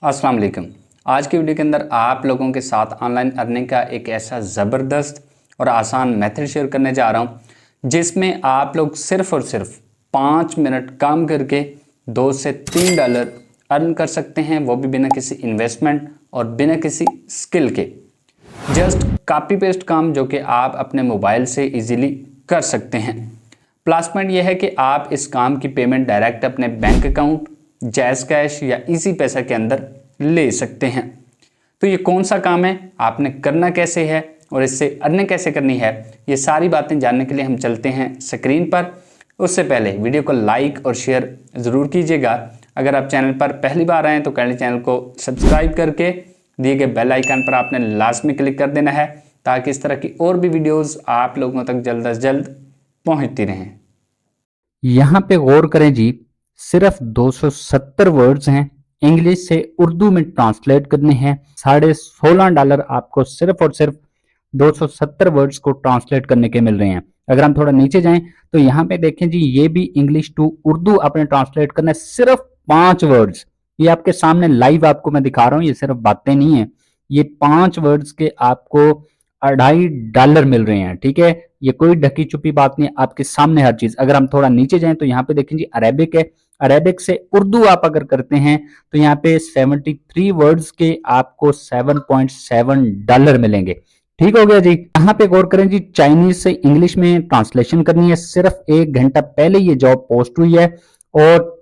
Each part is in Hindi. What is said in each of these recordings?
अस्सलाम वालेकुम। आज की वीडियो के अंदर आप लोगों के साथ ऑनलाइन अर्निंग का एक ऐसा ज़बरदस्त और आसान मेथड शेयर करने जा रहा हूं जिसमें आप लोग सिर्फ और सिर्फ 5 मिनट काम करके $2 से $3 अर्न कर सकते हैं, वो भी बिना किसी इन्वेस्टमेंट और बिना किसी स्किल के। जस्ट कॉपी पेस्ट काम जो कि आप अपने मोबाइल से इजीली कर सकते हैं। प्लस पॉइंट यह है कि आप इस काम की पेमेंट डायरेक्ट अपने बैंक अकाउंट, जैज़ कैश या इजी पैसा के अंदर ले सकते हैं। तो ये कौन सा काम है, आपने करना कैसे है और इससे अर्निंग कैसे करनी है, ये सारी बातें जानने के लिए हम चलते हैं स्क्रीन पर। उससे पहले वीडियो को लाइक और शेयर ज़रूर कीजिएगा। अगर आप चैनल पर पहली बार आए हैं तो काइंडली चैनल को सब्सक्राइब करके दिए गए बेल आइकन पर आपने लास्ट में क्लिक कर देना है ताकि इस तरह की और भी वीडियोज़ आप लोगों तक जल्द अज जल्द पहुँचती रहें। यहाँ पे गौर करें जी, सिर्फ 270 वर्ड्स हैं, इंग्लिश से उर्दू में ट्रांसलेट करने हैं। $16.5 आपको सिर्फ और सिर्फ 270 वर्ड्स को ट्रांसलेट करने के मिल रहे हैं। अगर हम थोड़ा नीचे जाएं तो यहाँ पे देखें जी, ये भी इंग्लिश टू उर्दू आपने ट्रांसलेट करना है, सिर्फ 5 वर्ड्स। ये आपके सामने लाइव आपको मैं दिखा रहा हूँ, ये सिर्फ बातें नहीं है, ये 5 वर्ड्स के आपको $2.5 मिल रहे हैं। ठीक है, ये कोई ढकी छुपी बात नहीं, आपके सामने हर चीज। अगर हम थोड़ा नीचे जाएं तो यहाँ पे देखें जी, अरेबिक है, अरेबिक से उर्दू आप अगर करते हैं तो यहाँ पे 73 वर्ड्स के आपको $7.7 मिलेंगे। ठीक हो गया जी। यहाँ पे गौर करें जी, चाइनीज से इंग्लिश में ट्रांसलेशन करनी है, सिर्फ 1 घंटा पहले ये जॉब पोस्ट हुई है और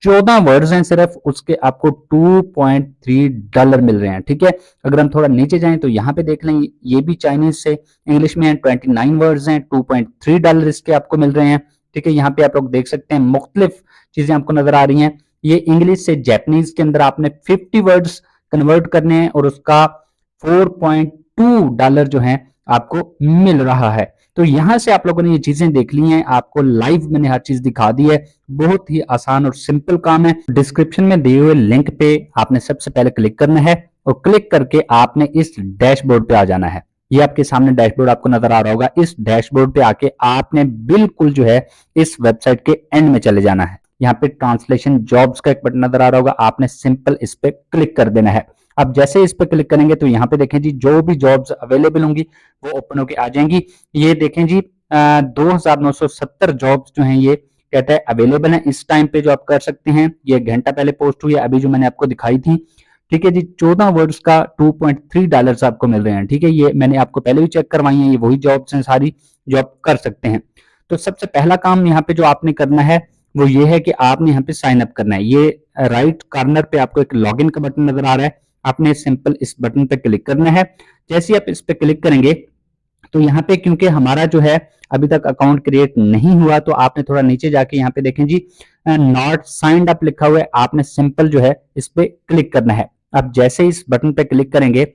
14 वर्ड्स हैं सिर्फ, उसके आपको $2.3 मिल रहे हैं। ठीक है, अगर हम थोड़ा नीचे जाएं तो यहाँ पे देख लें, ये भी चाइनीज से इंग्लिश में है, 29 वर्ड्स हैं, $2.3 इसके आपको मिल रहे हैं। ठीक है, यहाँ पे आप लोग देख सकते हैं मुख्तलिफ चीजें आपको नजर आ रही हैं। ये इंग्लिश से जैपनीज के अंदर आपने 50 वर्ड्स कन्वर्ट करने हैं और उसका $4.2 जो है आपको मिल रहा है। तो यहां से आप लोगों ने ये चीजें देख ली हैं, आपको लाइव मैंने हर चीज दिखा दी है। बहुत ही आसान और सिंपल काम है। डिस्क्रिप्शन में दिए हुए लिंक पे आपने सबसे पहले क्लिक करना है और क्लिक करके आपने इस डैशबोर्ड पे आ जाना है। ये आपके सामने डैशबोर्ड आपको नजर आ रहा होगा। इस डैशबोर्ड पे आके आपने बिल्कुल जो है इस वेबसाइट के एंड में चले जाना है। यहाँ पे ट्रांसलेशन जॉब्स का एक बटन नजर आ रहा होगा, आपने सिंपल इस पे क्लिक कर देना है। अब जैसे इस पे क्लिक करेंगे तो यहाँ पे देखें जी, जो भी जॉब्स अवेलेबल होंगी वो ओपन होके आ जाएंगी। ये देखें जी, 2970 जॉब्स जो हैं ये कहता है अवेलेबल है इस टाइम पे, जो आप कर सकते हैं। ये 1 घंटा पहले पोस्ट हुई है, अभी जो मैंने आपको दिखाई थी। ठीक है जी, 14 वर्ड्स का $2.3 आपको मिल रहे हैं। ठीक है, ये मैंने आपको पहले भी चेक करवाई है, ये वही जॉब्स हैं सारी जो आप कर सकते हैं। तो सबसे पहला काम यहाँ पे जो आपने करना है वो ये है कि आपने यहाँ पे साइन अप करना है। ये राइट कॉर्नर पे आपको एक लॉगिन का बटन नजर आ रहा है, आपने सिंपल इस बटन पे क्लिक करना है। जैसे ही आप इस पे क्लिक करेंगे तो यहाँ पे क्योंकि हमारा जो है अभी तक अकाउंट क्रिएट नहीं हुआ, तो आपने थोड़ा नीचे जाके यहाँ पे देखें जी, नॉट साइंड अप लिखा हुआ है, आपने सिंपल जो है इस पे क्लिक करना है। अब जैसे इस बटन पे क्लिक करेंगे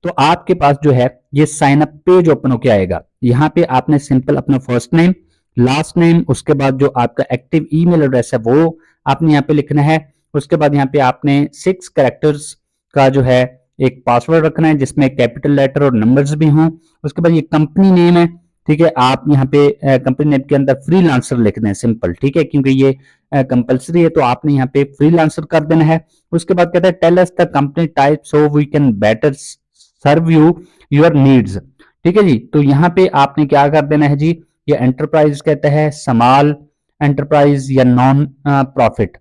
तो आपके पास जो है ये साइन अप पेज ओपन होके आएगा। यहाँ पे आपने सिंपल अपना फर्स्ट नेम, लास्ट नेम, उसके बाद जो आपका एक्टिव ईमेल एड्रेस है वो आपने यहाँ पे लिखना है। उसके बाद यहाँ पे आपने 6 कैरेक्टर्स का जो है एक पासवर्ड रखना है जिसमें कैपिटल लेटर और नंबर्स भी हों। उसके बाद ये कंपनी नेम है। ठीक है, आप यहाँ पे कंपनी नेम के अंदर फ्रीलांसर लिख दें सिंपल। ठीक है, क्योंकि ये कंपलसरी है तो आपने यहाँ पे फ्रीलांसर कर देना है। उसके बाद कहता है tell us the company type so we can better serve you your needs. ठीक है जी, तो यहाँ पे आपने क्या कर देना है जी, ये एंटरप्राइज कहता है, स्मॉल एंटरप्राइज या नॉन प्रॉफिट।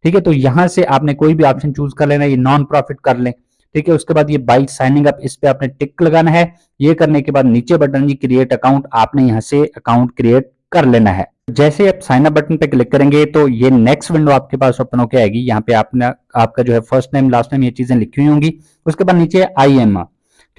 ठीक है, तो यहां से आपने कोई भी ऑप्शन चूज कर लेना, ये नॉन प्रॉफिट कर लें। ठीक है, उसके बाद ये बाय साइनिंग अप, इस पे आपने टिक लगाना है। ये करने के बाद नीचे बटन जी क्रिएट अकाउंट, आपने यहाँ से अकाउंट क्रिएट कर लेना है। जैसे आप साइन अप बटन पे क्लिक करेंगे तो ये नेक्स्ट विंडो आपके पास ओपन होकर आएगी। यहाँ पे आपने आपका जो है फर्स्ट नेम, लास्ट नेम, ये चीजें लिखी हुई होंगी। उसके बाद नीचे आई एम।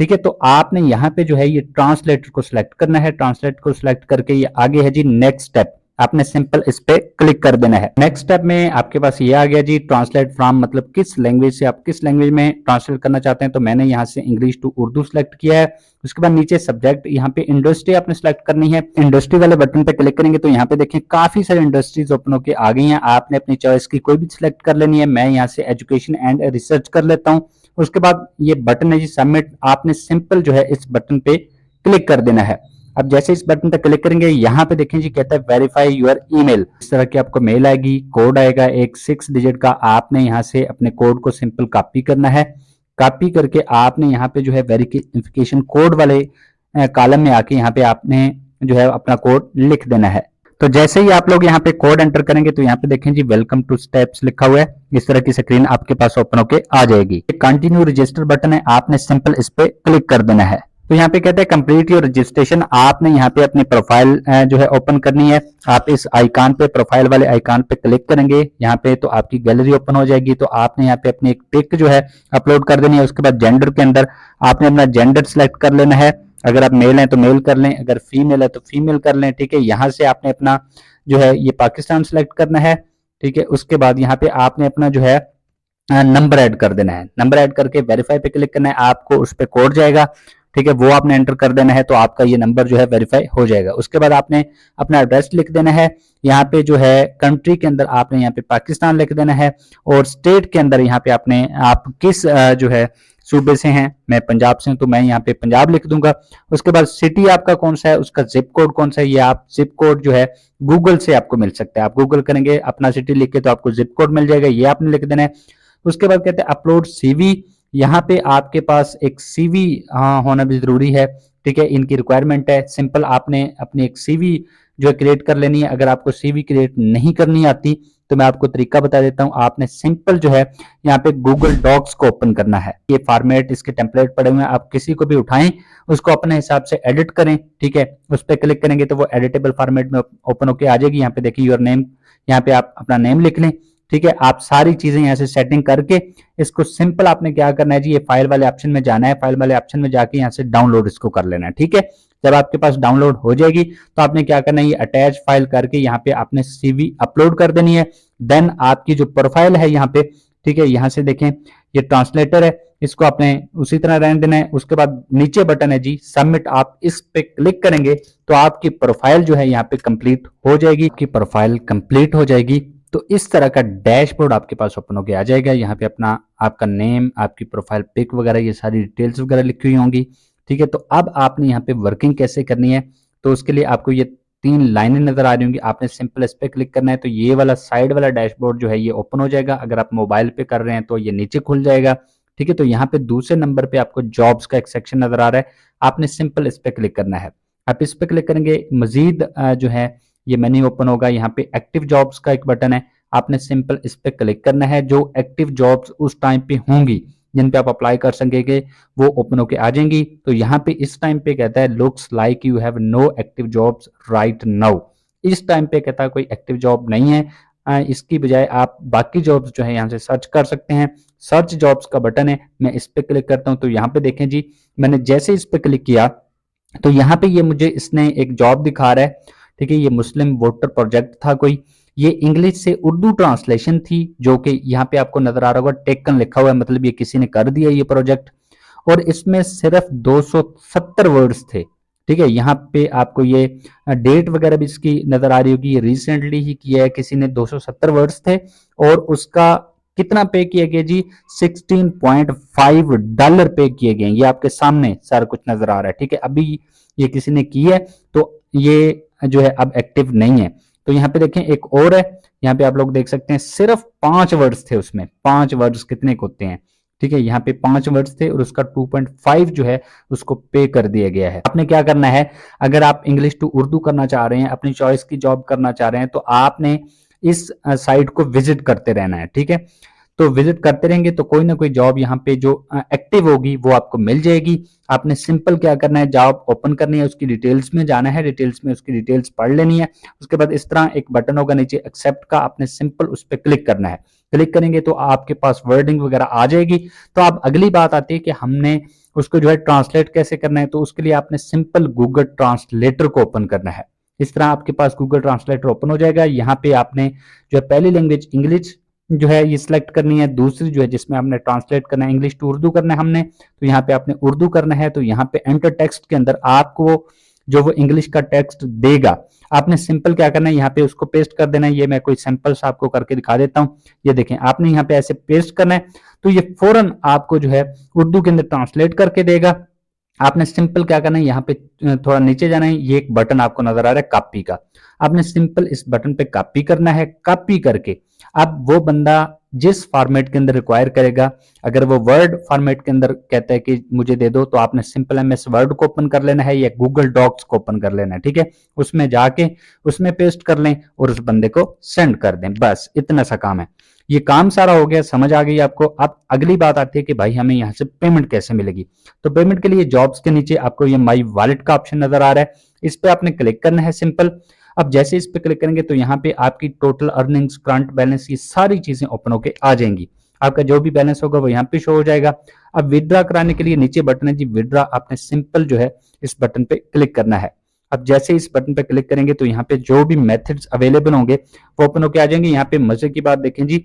ठीक है, तो आपने यहाँ पे जो है ये ट्रांसलेटर को सिलेक्ट करना है। ट्रांसलेट को सिलेक्ट करके ये आगे है जी नेक्स्ट स्टेप, आपने सिंपल इस पे क्लिक कर देना है। नेक्स्ट स्टेप में आपके पास ये आ गया जी, ट्रांसलेट फ्रॉम, मतलब किस लैंग्वेज से आप किस लैंग्वेज में ट्रांसलेट करना चाहते हैं। तो मैंने यहाँ से इंग्लिश टू उर्दू सेलेक्ट किया है। उसके बाद नीचे सब्जेक्ट, यहाँ पे इंडस्ट्री आपने सेलेक्ट करनी है। इंडस्ट्री वाले बटन पे क्लिक करेंगे तो यहाँ पे देखें काफी सारी इंडस्ट्रीज ओपन होकर आ गई हैं। आपने अपनी चॉइस की कोई भी सिलेक्ट कर लेनी है। मैं यहाँ से एजुकेशन एंड रिसर्च कर लेता हूँ। उसके बाद ये बटन है जी सबमिट, आपने सिंपल जो है इस बटन पे क्लिक कर देना है। अब जैसे इस बटन पर क्लिक करेंगे, यहाँ पे देखें जी कहता है वेरीफाई यूर ईमेल। इस तरह की आपको मेल आएगी, कोड आएगा एक 6 डिजिट का। आपने यहाँ से अपने कोड को सिंपल कॉपी करना है। कॉपी करके आपने यहाँ पे जो है वेरिफिकेशन कोड वाले कॉलम में आके यहाँ पे आपने जो है अपना कोड लिख देना है। तो जैसे ही आप लोग यहाँ पे कोड एंटर करेंगे तो यहाँ पे देखें जी वेलकम टू स्टेप्स लिखा हुआ है। इस तरह की स्क्रीन आपके पास ओपन होके आ जाएगी। कंटिन्यू रजिस्टर बटन है, आपने सिंपल इस पे क्लिक कर देना है। तो यहाँ पे कहते हैं कंप्लीट योर रजिस्ट्रेशन। आपने यहाँ पे अपनी प्रोफाइल जो है ओपन करनी है। आप इस आइकॉन पे, प्रोफाइल वाले आइकॉन पे क्लिक करेंगे यहाँ पे तो आपकी गैलरी ओपन हो जाएगी। तो आपने यहाँ पे अपनी एक पिक जो है अपलोड कर देनी है। उसके बाद जेंडर के अंदर आपने अपना जेंडर सिलेक्ट कर लेना है। अगर आप मेल हैं तो मेल कर लें, अगर फीमेल है तो फीमेल कर लें। ठीक है, यहाँ से आपने अपना जो है ये पाकिस्तान सिलेक्ट करना है। ठीक है, उसके बाद यहाँ पे आपने अपना जो है नंबर ऐड कर देना है। नंबर ऐड करके वेरीफाई पे क्लिक करना है, आपको उस पर कोड जाएगा। ठीक है, वो आपने एंटर कर देना है तो आपका ये नंबर जो है वेरीफाई हो जाएगा। उसके बाद आपने अपना एड्रेस लिख देना है। यहाँ पे जो है कंट्री के अंदर आपने यहाँ पे पाकिस्तान लिख देना है और स्टेट के अंदर यहाँ पे आपने आप किस जो है सूबे से हैं। मैं पंजाब से हूं तो मैं यहाँ पे पंजाब लिख दूंगा। उसके बाद सिटी आपका कौन सा है, उसका जिप कोड कौन सा है, ये आप जिप कोड जो है गूगल से आपको मिल सकता है। आप गूगल करेंगे अपना सिटी लिख के तो आपको जिप कोड मिल जाएगा, ये आपने लिख देना है। उसके बाद कहते हैं अपलोड सीवी। यहाँ पे आपके पास एक सीवी होना भी जरूरी है। ठीक है, इनकी रिक्वायरमेंट है। सिंपल आपने अपनी एक सीवी जो है क्रिएट कर लेनी है। अगर आपको सीवी क्रिएट नहीं करनी आती तो मैं आपको तरीका बता देता हूं। आपने सिंपल जो है यहाँ पे गूगल डॉक्स को ओपन करना है। ये फॉर्मेट, इसके टेम्पलेट पड़े हुए हैं, आप किसी को भी उठाएं, उसको अपने हिसाब से एडिट करें। ठीक है, उस पर क्लिक करेंगे तो वो एडिटेबल फॉर्मेट में ओपन होके आ जाएगी। यहाँ पे देखिए योर नेम, यहाँ पे आप अपना नेम लिख लें। ठीक है, आप सारी चीजें यहाँ से सेटिंग करके इसको सिंपल आपने क्या करना है जी, ये फाइल वाले ऑप्शन में जाना है। फाइल वाले ऑप्शन में जाके यहाँ से डाउनलोड इसको कर लेना है। ठीक है, जब आपके पास डाउनलोड हो जाएगी तो आपने क्या करना है, ये अटैच फाइल करके यहाँ पे आपने सीवी अपलोड कर देनी है। देन आपकी जो प्रोफाइल है यहाँ पे, ठीक है, यहाँ से देखें ये ट्रांसलेटर है, इसको आपने उसी तरह रहने देना है। उसके बाद नीचे बटन है जी सबमिट, आप इस पे क्लिक करेंगे तो आपकी प्रोफाइल जो है यहाँ पे कंप्लीट हो जाएगी। आपकी प्रोफाइल कंप्लीट हो जाएगी तो इस तरह का डैशबोर्ड आपके पास ओपन होके आ जाएगा। यहाँ पे अपना आपका नेम, आपकी प्रोफाइल पिक वगैरह, ये सारी डिटेल्स वगैरह लिखी हुई होंगी। ठीक है, तो अब आपने यहाँ पे वर्किंग कैसे करनी है, तो उसके लिए आपको ये 3 लाइनें नजर आ रही होंगी। आपने सिंपल इस पे क्लिक करना है तो ये वाला साइड वाला डैशबोर्ड जो है ये ओपन हो जाएगा। अगर आप मोबाइल पे कर रहे हैं तो ये नीचे खुल जाएगा। ठीक है, तो यहाँ पे दूसरे नंबर पे आपको जॉब्स का एक सेक्शन नजर आ रहा है, आपने सिंपल इस पे क्लिक करना है। आप इस पे क्लिक करेंगे, मजीद जो है ये मेन्यू ओपन होगा। यहाँ पे एक्टिव जॉब्स का एक बटन है, आपने सिंपल इस पे क्लिक करना है। जो एक्टिव जॉब्स उस टाइम पे होंगी जिन पे आप अप्लाई कर सकेंगे वो ओपन होके आ जाएंगी। तो यहाँ पे इस टाइम पे कहता है looks like you have no active jobs right now. इस टाइम पे कहता है कोई एक्टिव जॉब नहीं है। इसकी बजाय आप बाकी जॉब्स जो है यहाँ से सर्च कर सकते हैं। सर्च जॉब्स का बटन है, मैं इस पे क्लिक करता हूँ तो यहाँ पे देखें जी, मैंने जैसे इस पे क्लिक किया तो यहाँ पे ये मुझे इसने एक जॉब दिखा रहा है। ठीक है, ये मुस्लिम वोटर प्रोजेक्ट था कोई, ये इंग्लिश से उर्दू ट्रांसलेशन थी जो कि यहाँ पे आपको नजर आ रहा होगा टेकन लिखा हुआ है, मतलब ये किसी ने कर दिया ये प्रोजेक्ट। और इसमें सिर्फ 270 वर्ड्स थे। ठीक है, यहाँ पे आपको ये डेट वगैरह भी इसकी नजर आ रही होगी, ये रिसेंटली ही किया है किसी ने, 270 वर्ड्स थे। और उसका कितना पे किया गया जी, $16.5 पे किए गए। ये आपके सामने सारा कुछ नजर आ रहा है। ठीक है, अभी ये किसी ने की है तो ये जो है अब एक्टिव नहीं है। तो यहाँ पे देखें एक और है, यहाँ पे आप लोग देख सकते हैं सिर्फ 5 वर्ड्स थे उसमें। 5 वर्ड्स कितने होते हैं, ठीक है, यहाँ पे 5 वर्ड्स थे और उसका 2.5 जो है उसको पे कर दिया गया है। आपने क्या करना है, अगर आप इंग्लिश टू उर्दू करना चाह रहे हैं, अपनी चॉइस की जॉब करना चाह रहे हैं तो आपने इस साइट को विजिट करते रहना है। ठीक है, तो विजिट करते रहेंगे तो कोई ना कोई जॉब यहाँ पे जो एक्टिव होगी वो आपको मिल जाएगी। आपने सिंपल क्या करना है, जॉब ओपन करनी है, उसकी डिटेल्स में जाना है, डिटेल्स में उसकी डिटेल्स पढ़ लेनी है। उसके बाद इस तरह एक बटन होगा नीचे एक्सेप्ट का, आपने सिंपल उस पर क्लिक करना है। क्लिक करेंगे तो आपके पास वर्डिंग वगैरह आ जाएगी। तो अब अगली बात आती है कि हमने उसको जो है ट्रांसलेट कैसे करना है, तो उसके लिए आपने सिंपल गूगल ट्रांसलेटर को ओपन करना है। इस तरह आपके पास गूगल ट्रांसलेटर ओपन हो जाएगा। यहाँ पे आपने जो है पहली लैंग्वेज इंग्लिश जो है ये सिलेक्ट करनी है, दूसरी जो है जिसमें आपने ट्रांसलेट करना है इंग्लिश टू उर्दू करना है हमने, तो यहाँ पे आपने उर्दू करना है। तो यहाँ पे एंटर टेक्स्ट के अंदर आपको जो वो इंग्लिश का टेक्स्ट देगा, आपने सिंपल क्या करना है, यहाँ पे उसको पेस्ट कर देना है। ये मैं कोई सैंपल सा आपको करके दिखा देता हूँ। ये देखें, आपने यहाँ पे ऐसे पेस्ट करना है तो ये फौरन आपको जो है उर्दू के अंदर ट्रांसलेट करके देगा। आपने सिंपल क्या करना है, यहाँ पे थोड़ा नीचे जाना है, ये एक बटन आपको नजर आ रहा है कॉपी का, आपने सिंपल इस बटन पे कॉपी करना है। कॉपी करके अब वो बंदा जिस फॉर्मेट के अंदर रिक्वायर करेगा, अगर वो वर्ड फॉर्मेट के अंदर कहता है कि मुझे दे दो, तो आपने सिंपल एमएस वर्ड को ओपन कर लेना है या गूगल डॉक्स को ओपन कर लेना है, ठीक है। उसमें जाके उसमें पेस्ट कर लें और उस बंदे को सेंड कर दें, बस इतना सा काम है। ये काम सारा हो गया, समझ आ गई आपको। अब अगली बात आती है कि भाई हमें यहाँ से पेमेंट कैसे मिलेगी। तो पेमेंट के लिए जॉब्स के नीचे आपको ये माई वॉलेट का ऑप्शन नजर आ रहा है, इस पे आपने क्लिक करना है सिंपल। अब जैसे इस पे क्लिक करेंगे तो यहाँ पे आपकी टोटल अर्निंग्स, करंट बैलेंस, ये सारी चीजें ओपन होके आ जाएंगी। आपका जो भी बैलेंस होगा वो यहाँ पे शो हो जाएगा। अब विड्रा कराने के लिए नीचे बटन है जी विड्रा, आपने सिंपल जो है इस बटन पे क्लिक करना है। अब जैसे इस बटन पे क्लिक करेंगे तो यहाँ पे जो भी मेथड्स अवेलेबल होंगे वो ओपन होके आ जाएंगे। यहाँ पे मजे की बात देखें जी,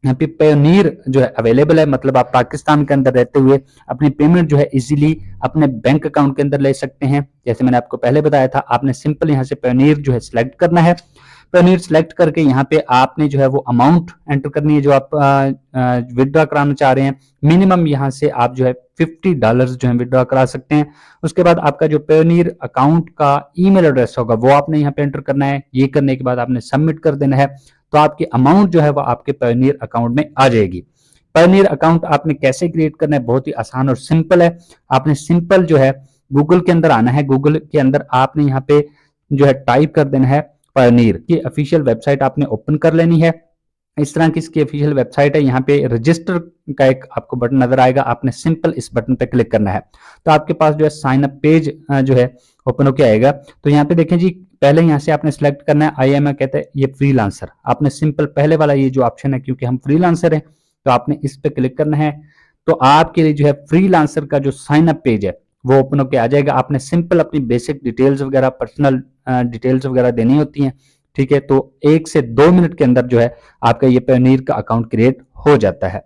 यहाँ पे पेयोनीर जो है अवेलेबल है, मतलब आप पाकिस्तान के अंदर रहते हुए अपनी पेमेंट जो है इजीली अपने बैंक अकाउंट के अंदर ले सकते हैं। जैसे मैंने आपको पहले बताया था, आपने सिंपल यहाँ से पेयोनीर जो है सिलेक्ट करना है। पेयोनीर सिलेक्ट करके यहाँ पे आपने जो है वो अमाउंट एंटर करनी है जो आप विड्रॉ कराना चाह रहे हैं। मिनिमम यहाँ से आप जो है $50 जो है विड्रॉ करा सकते हैं। उसके बाद आपका जो पेयोनीर अकाउंट का ईमेल एड्रेस होगा वो आपने यहाँ पे एंटर करना है। ये करने के बाद आपने सबमिट कर देना है, तो आपकी अमाउंट जो है वो आपके पेयोनीर अकाउंट में आ जाएगी। पेयोनीर अकाउंट आपने कैसे क्रिएट करना है, बहुत ही आसान और सिंपल है। आपने सिंपल जो है गूगल के अंदर आना है, गूगल के अंदर आपने यहाँ पे जो है टाइप कर देना है पेयोनीर की ऑफिशियल वेबसाइट आपने ओपन कर लेनी है। इस तरह की इसकी ऑफिशियल वेबसाइट है। यहाँ पे रजिस्टर का एक आपको बटन नजर आएगा, आपने सिंपल इस बटन पे क्लिक करना है, तो आपके पास जो है साइन अप पेज जो है ओपन होके आएगा। तो यहाँ पे देखें जी, पहले यहाँ से आपने सिलेक्ट करना है आई एम कहते हैं ये फ्रीलांसर, आपने सिंपल पहले वाला ये जो ऑप्शन है, क्योंकि हम फ्रीलांसर हैं तो आपने इस पे क्लिक करना है। तो आपके लिए जो है फ्रीलांसर का जो साइन अप पेज है वो ओपन होके आ जाएगा। आपने सिंपल अपनी बेसिक डिटेल्स वगैरह, पर्सनल डिटेल्स वगैरह देनी होती हैं, ठीक है। तो 1 से 2 मिनट के अंदर जो है आपका ये पेयोनीर का अकाउंट क्रिएट हो जाता है।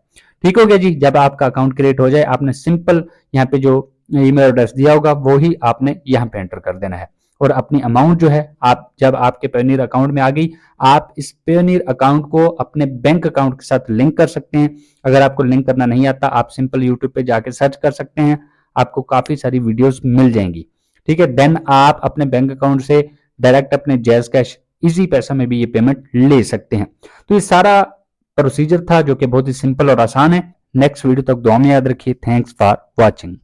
ठीक हो गया जी। जब आपका अकाउंट क्रिएट हो जाए, आपने सिंपल यहाँ पे जो ईमेल एड्रेस दिया होगा वो ही आपने यहाँ पे एंटर कर देना है, और अपनी अमाउंट जो है आप जब आपके पेयोनीर अकाउंट में आ गई, आप इस पेयोनीर अकाउंट को अपने बैंक अकाउंट के साथ लिंक कर सकते हैं। अगर आपको लिंक करना नहीं आता, आप सिंपल यूट्यूब पे जाके सर्च कर सकते हैं, आपको काफी सारी वीडियोस मिल जाएंगी, ठीक है। देन आप अपने बैंक अकाउंट से डायरेक्ट अपने जैज कैश इजी पैसा में भी ये पेमेंट ले सकते हैं। तो ये सारा प्रोसीजर था जो कि बहुत ही सिंपल और आसान है। नेक्स्ट वीडियो तक दुआ में याद रखिए। Thanks for watching.